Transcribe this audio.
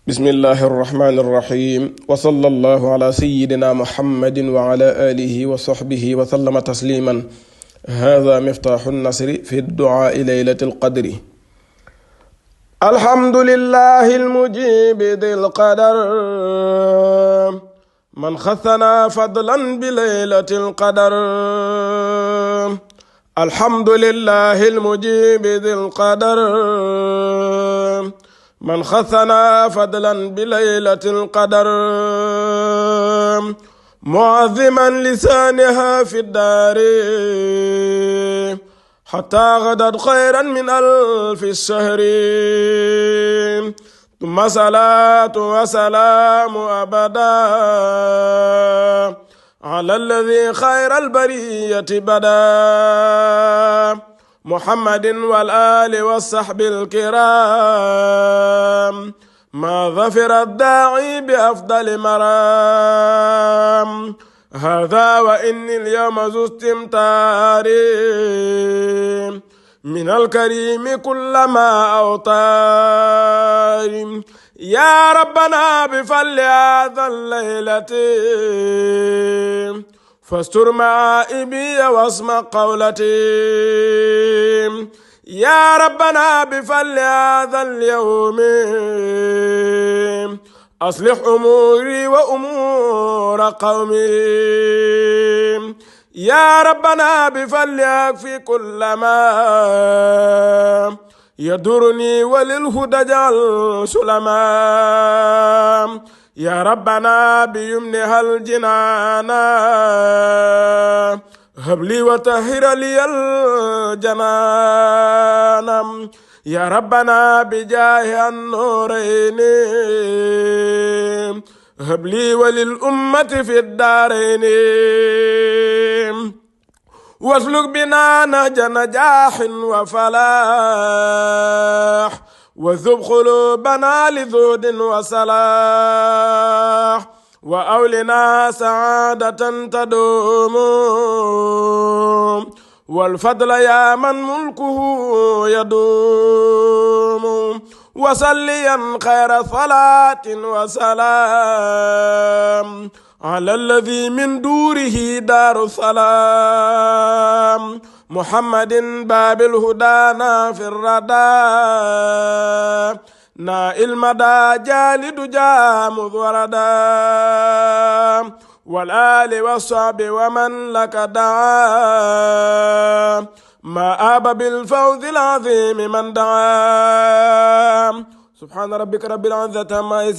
bismillahi irrahmani irrahim wa sallallahu ala sayidina muhammadin wa ala alihi wa sahbihi wa sallama tasliman. hada miftaxu nnasri fi duaai leylati alqadri. alhamdulillahi almujibi di lqadar man xassana fadlan bi leylati alqadar. alhamdulillahi almujibi di lqadar man xassana fadlan bi laylatil qadar mu'azziman lisaaniha fi daari xataa gadat xayran min alfi shahri tumma salaatu wa salaamu abada ala alladi xayral bariyati bada muhammadin wal aali wa saxbil kiraam maa zafira daa'i bi afdali maraam haadaa wa inni al-yawma zu istimtaari minal kariimi kullamaa awtaari yaa rabbanaa bi fadli haazal laylati fastur maa'ibi wasma qawlati yaa rabbana bi fadli haazal yawmi aslih umuuri wa umuura qawmi yaa rabbana bi fadli akfi kulla maa yadurrunii wa lil hudaa ij'al sulamaa yaa rabbana bi yumnihal jinaana habli wa tahhir liyal janaana yaa rabbana bi jaahi an-nuurayni habli wa lil ummati fi daarayni wasluk binaa nahja najaahin wa falaah وذب قلوبنا لذود وصلاح وأولنا سعادة تدوم والفضل يا من ملكه يدوم وصليا خير صلاة وسلام على الذي من دوره دار السلام محمد باب الهدى نافي الردى نائل مدى جالد جامذ وردا والآل والصحب ومن لك دعا ما آب بالفوز العظيم من دعا سبحان ربك رب العزة عما يصفون